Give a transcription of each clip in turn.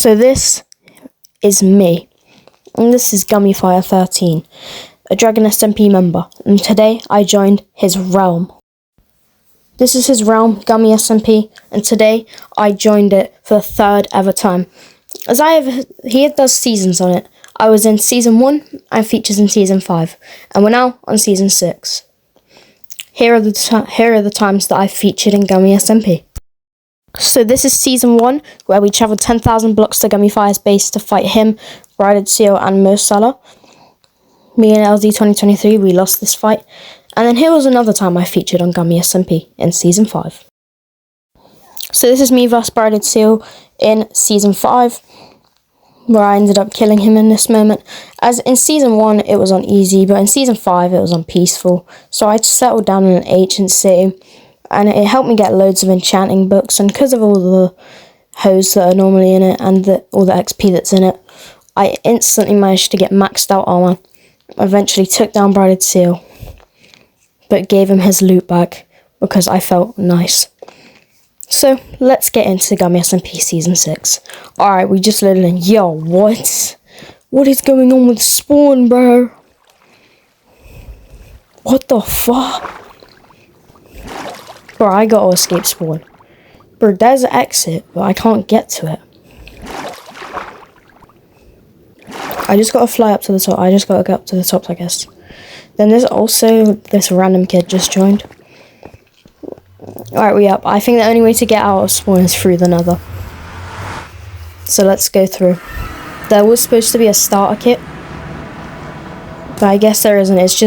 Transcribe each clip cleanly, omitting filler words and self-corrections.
So this is me, and this is Gummyfire13, a Dragon SMP member, and today I joined his realm. This is his realm, Gummy SMP, and today I joined it for the third ever time. He does seasons on it. I was in season 1 and features in season 5, and we're now on season 6. Here are the times that I featured in Gummy SMP. So this is season 1, where we travelled 10,000 blocks to Gummyfire's base to fight him, Brided Seal and Mo Salah. Me and LD 2023, we lost this fight. And then here was another time I featured on Gummy SMP in season 5. So this is me vs Brided Seal in season 5, where I ended up killing him in this moment. As in season 1 it was on easy, but in season 5 it was on peaceful. So I settled down in an ancient city, and it helped me get loads of enchanting books, and because of all the hoes that are normally in it and all the XP that's in it, I instantly managed to get maxed out armor. I eventually took down Brided Seal, but gave him his loot back because I felt nice. So let's get into Gummy SMP season 6. Alright, we just loaded in. Yo, what? What is going on with spawn, bro? What the fuck? Bro, I gotta escape spawn. Bro, there's an exit, but I can't get to it. I just gotta fly up to the top. I just gotta get up to the top, I guess. Then there's also this random kid just joined. Alright, we up. I think the only way to get out of spawn is through the nether. So let's go through. There was supposed to be a starter kit, but I guess there isn't. It's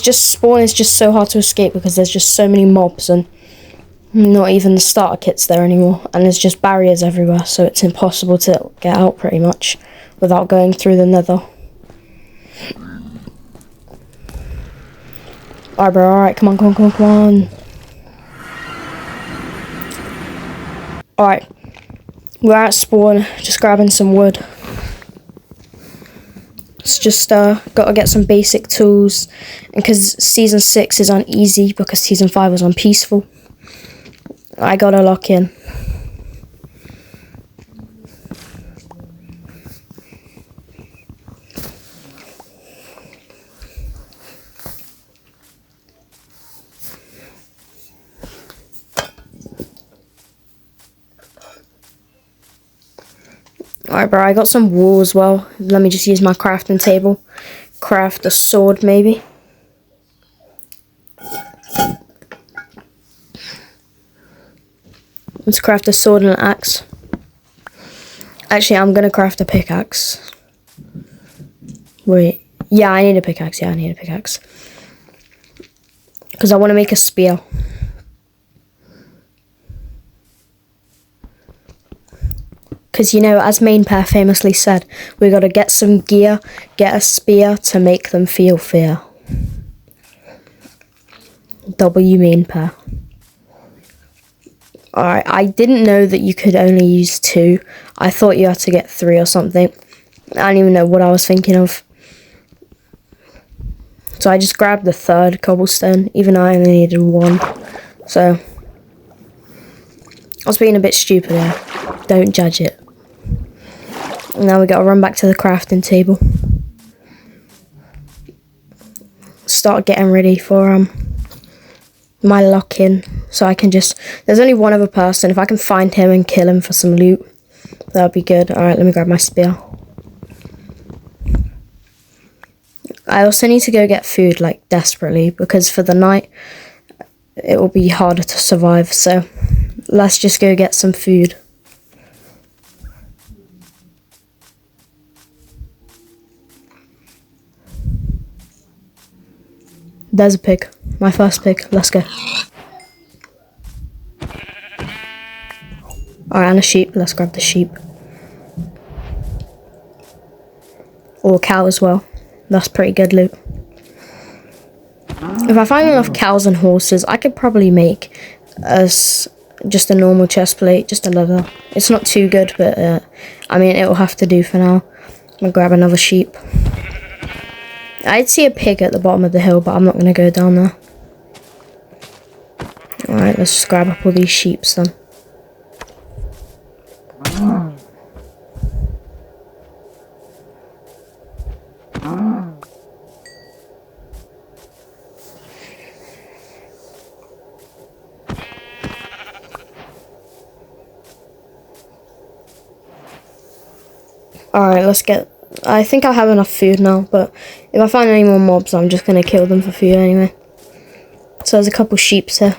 just spawn is just so hard to escape because there's just so many mobs and not even the starter kits there anymore, and there's just barriers everywhere, so it's impossible to get out pretty much without going through the nether. Alright bro, alright, come on. Alright, we're at spawn, just grabbing some wood. It's just gotta get some basic tools, and because season 6 is on easy because season 5 was on peaceful, I gotta lock in. Alright bro, I got some wool as well. Let me just use my crafting table. Craft a sword maybe. Let's craft a sword and an axe. Actually, I'm gonna craft a pickaxe. Wait. Yeah, I need a pickaxe. Because I want to make a spear. Because, you know, as Main Pair famously said, we got to get some gear, get a spear to make them feel fear. W Main Pair. Alright, I didn't know that you could only use 2. I thought you had to get 3 or something. I don't even know what I was thinking of. So I just grabbed the 3rd cobblestone, even though I only needed 1. So, I was being a bit stupid there. Don't judge it. Now we gotta run back to the crafting table. Start getting ready for my lock-in, so I can just... There's only one other person. If I can find him and kill him for some loot, that would be good. Alright, let me grab my spear. I also need to go get food, like, desperately, because for the night, it will be harder to survive, so let's just go get some food. There's a pig. My first pig. Let's go. Alright, and a sheep. Let's grab the sheep. Or a cow as well. That's pretty good loot. If I find enough cows and horses, I could probably make just a normal chest plate, just a leather. It's not too good, but I mean, it will have to do for now. I'm gonna grab another sheep. I'd see a pig at the bottom of the hill, but I'm not going to go down there. Alright, let's just grab up all these sheeps then. Alright, let's get... I think I have enough food now, but if I find any more mobs, I'm just going to kill them for food anyway. So there's a couple sheeps here.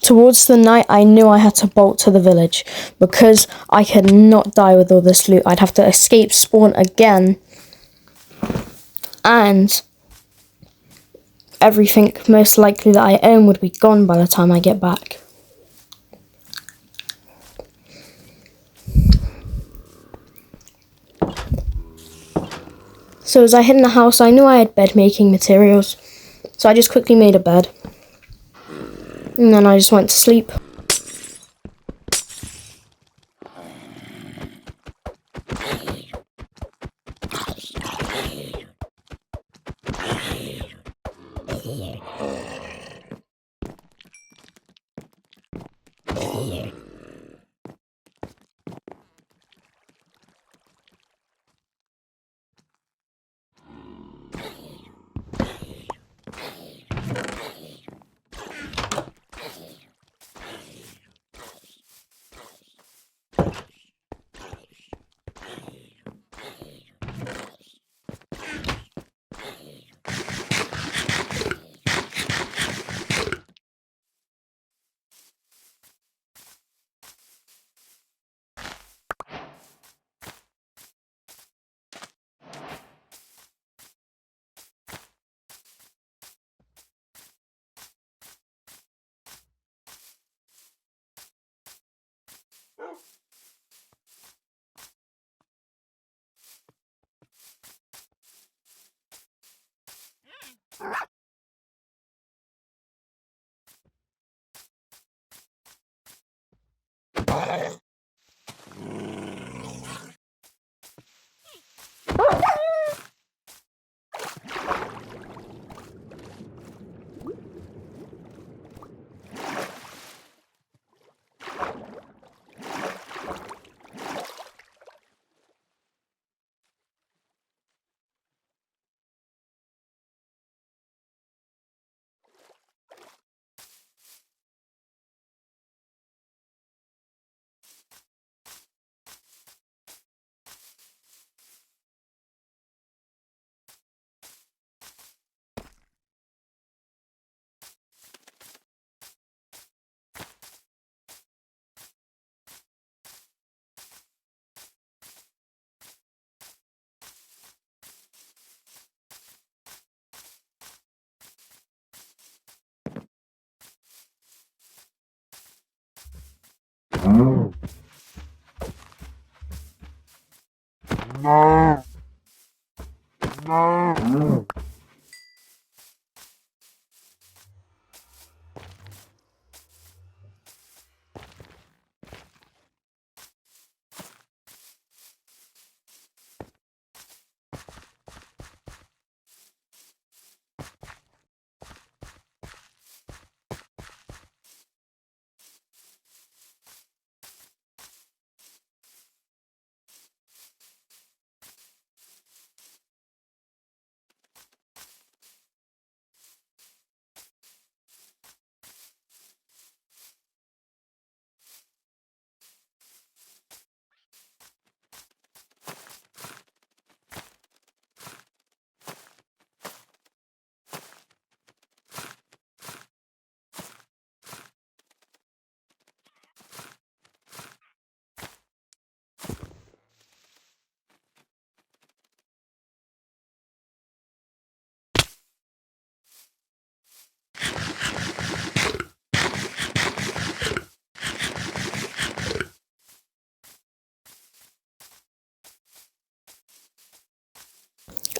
Towards the night, I knew I had to bolt to the village, because I could not die with all this loot. I'd have to escape spawn again, and everything most likely that I own would be gone by the time I get back. So as I hid in the house, I knew I had bed making materials, so I just quickly made a bed, and then I just went to sleep.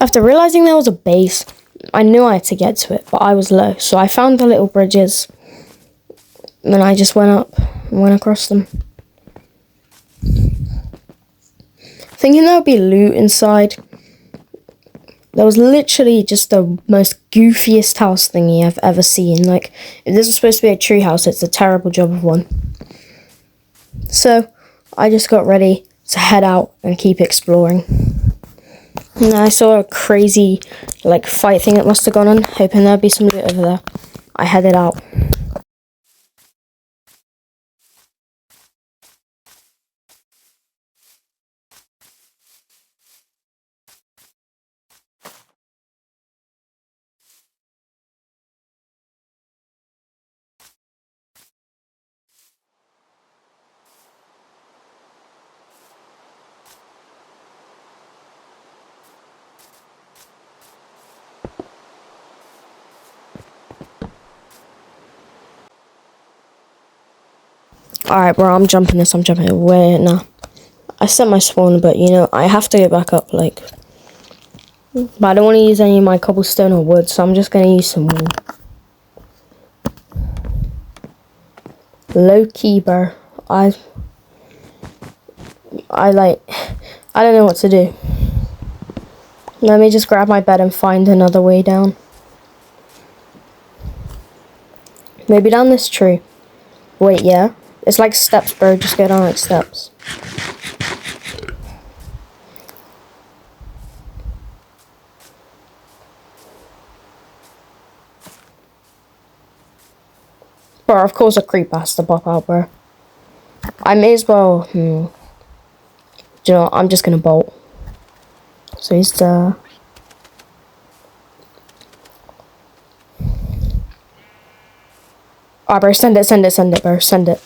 After realizing there was a base, I knew I had to get to it, but I was low, so I found the little bridges, and then I just went up and went across them. Thinking there would be loot inside, there was literally just the most goofiest house thingy I've ever seen. Like, if this was supposed to be a tree house, it's a terrible job of one. So, I just got ready to head out and keep exploring. And I saw a crazy, like, fight thing that must have gone on, hoping there'd be some loot over there. I headed out. Alright, bro, I'm jumping this. Wait, nah. I set my spawn, but, you know, I have to get back up, like. But I don't want to use any of my cobblestone or wood, so I'm just going to use some wool. Low key, bro. I don't know what to do. Let me just grab my bed and find another way down. Maybe down this tree. Wait, yeah. It's like steps, bro. Just go down like steps. Bro, of course a creeper has to pop out, bro. I may as well, Do you know what? I'm just gonna bolt. So he's there. Alright, bro, send it, bro, send it.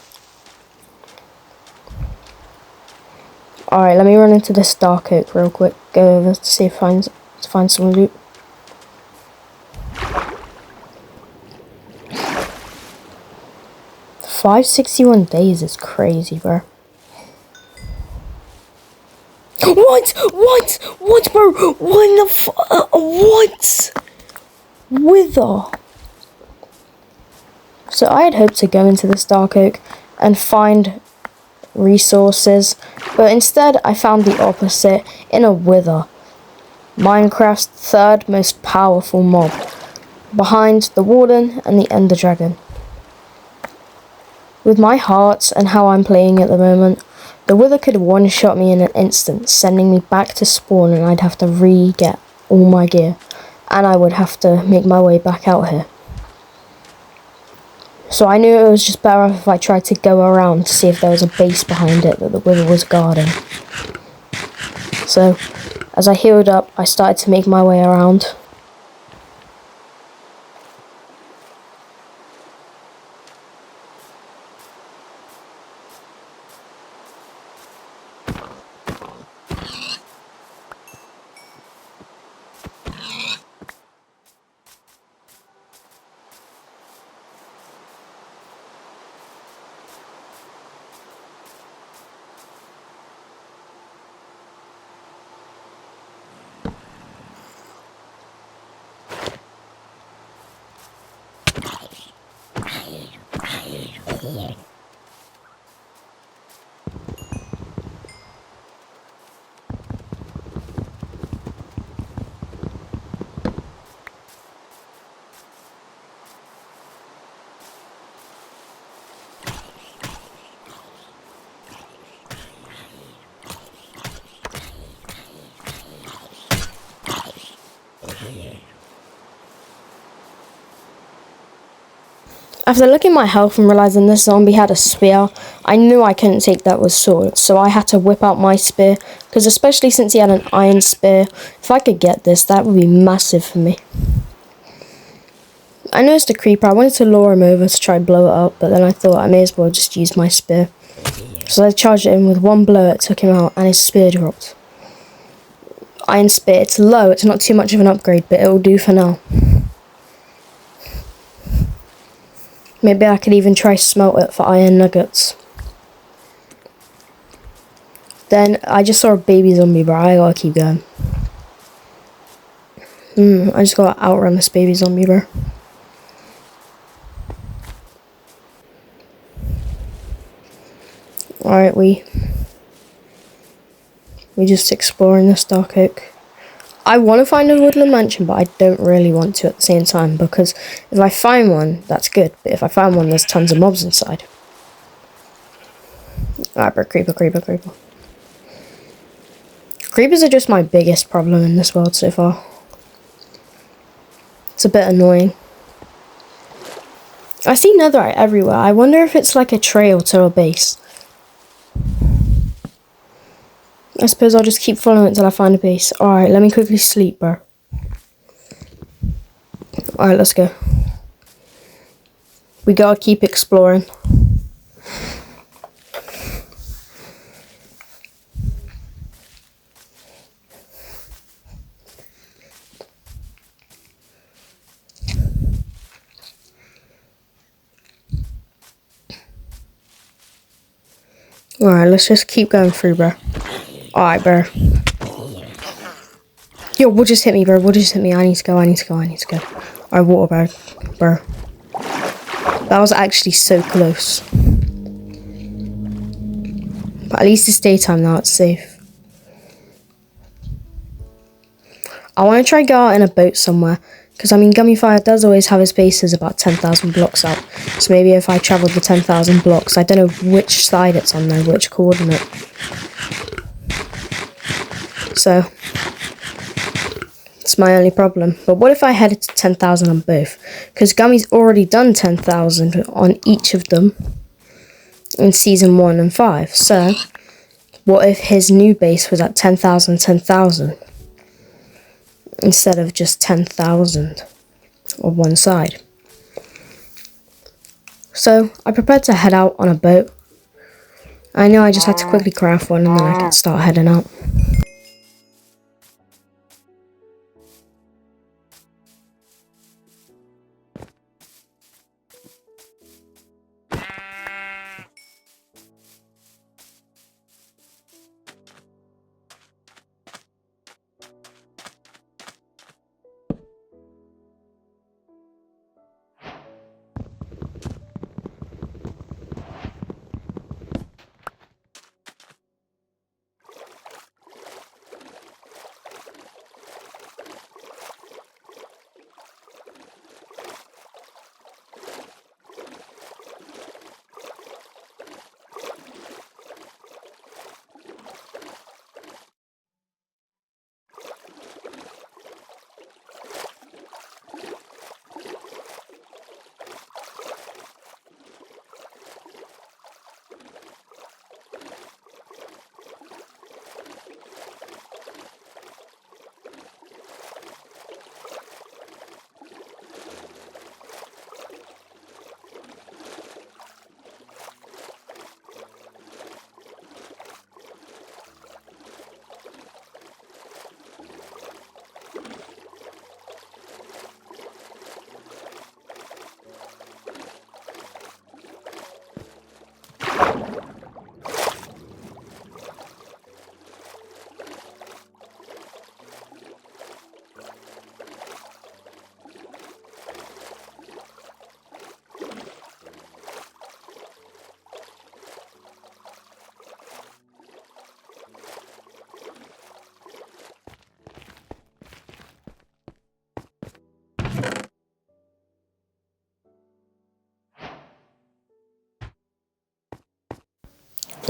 Alright, let me run into this dark oak real quick. Go over to see if I find some loot. $561 days is crazy, bro. What, bro? What? Wither. So I had hoped to go into this dark oak and find resources, but instead I found the opposite in a wither, Minecraft's third most powerful mob, behind the warden and the ender dragon. With my hearts and how I'm playing at the moment, the wither could one-shot me in an instant, sending me back to spawn, and I'd have to re-get all my gear, and I would have to make my way back out here. So I knew it was just better off if I tried to go around to see if there was a base behind it that the wither was guarding. So, as I healed up, I started to make my way around. After looking at my health and realising this zombie had a spear, I knew I couldn't take that with swords, so I had to whip out my spear, because especially since he had an iron spear, if I could get this, that would be massive for me. I noticed a creeper. I wanted to lure him over to try and blow it up, but then I thought I may as well just use my spear. So I charged it in with one blow, it took him out, and his spear dropped. Iron spear, it's low, it's not too much of an upgrade, but it'll do for now. Maybe I could even try smelt it for iron nuggets. Then I just saw a baby zombie, bro. I gotta keep going. I just gotta outrun this baby zombie, bro. Alright, we just exploring this dark oak. I want to find a woodland mansion, but I don't really want to at the same time, because if I find one, that's good, but if I find one, there's tons of mobs inside. Alright, bro, creeper. Creepers are just my biggest problem in this world so far. It's a bit annoying. I see netherite everywhere. I wonder if it's like a trail to a base. I suppose I'll just keep following it until I find a base. Alright, let me quickly sleep, bro. Alright, let's go. We gotta keep exploring. Alright, let's just keep going through, bro. Alright, bro. Yo, what just hit me, bro? What just hit me? I need to go. Alright, water, bro. That was actually so close. But at least it's daytime now, it's safe. I want to try go out in a boat somewhere. Because, I mean, Gummyfire does always have his bases about 10,000 blocks up. So maybe if I travelled the 10,000 blocks, I don't know which side it's on though, which coordinate. So, it's my only problem. But what if I headed to 10,000 on both? Because Gummy's already done 10,000 on each of them in Season 1 and 5. So, what if his new base was at 10,000, 10,000? Instead of just 10,000 on one side. So, I prepared to head out on a boat. I know I just had to quickly craft one and then I could start heading out.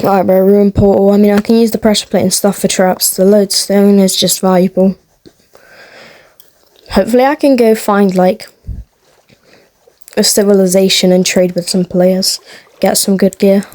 Alright, bro, ruin portal. I mean, I can use the pressure plate and stuff for traps. The lodestone is just valuable. Hopefully I can go find, like, a civilization and trade with some players. Get some good gear.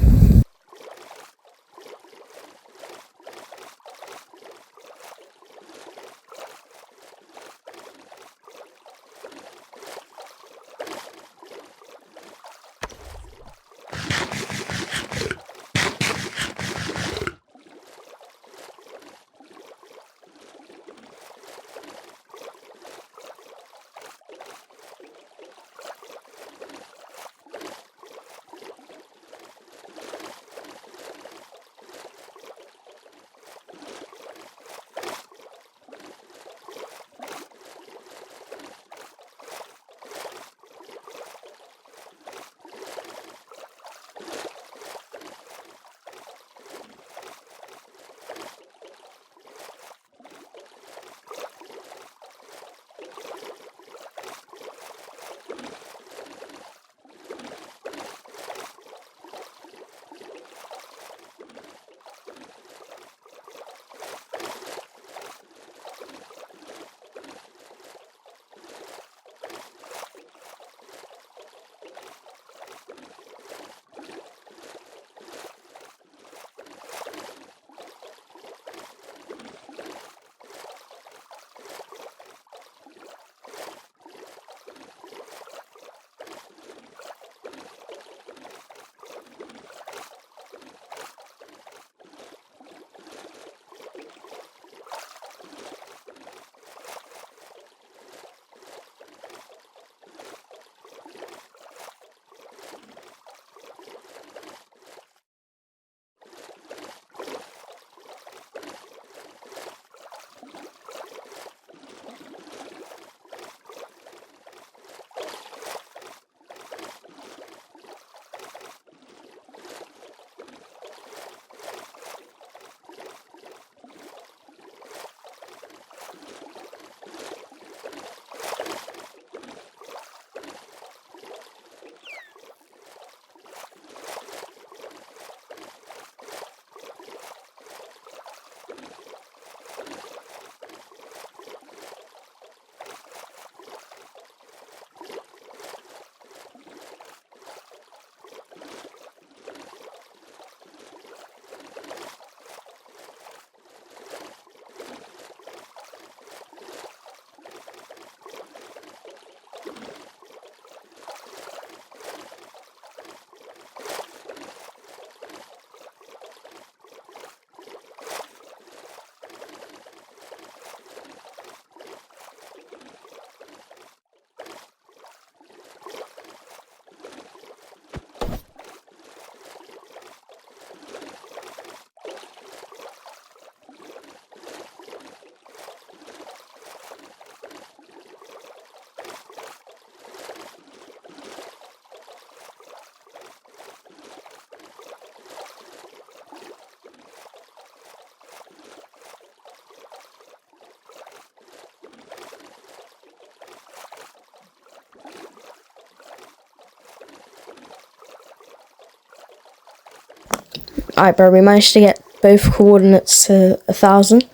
Alright, bro, we managed to get both coordinates to 1,000.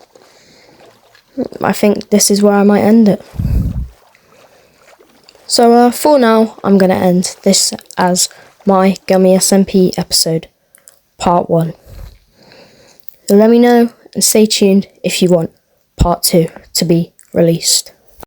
I think this is where I might end it. So, for now, I'm going to end this as my Gummy SMP episode, part 1. So let me know and stay tuned if you want part 2 to be released.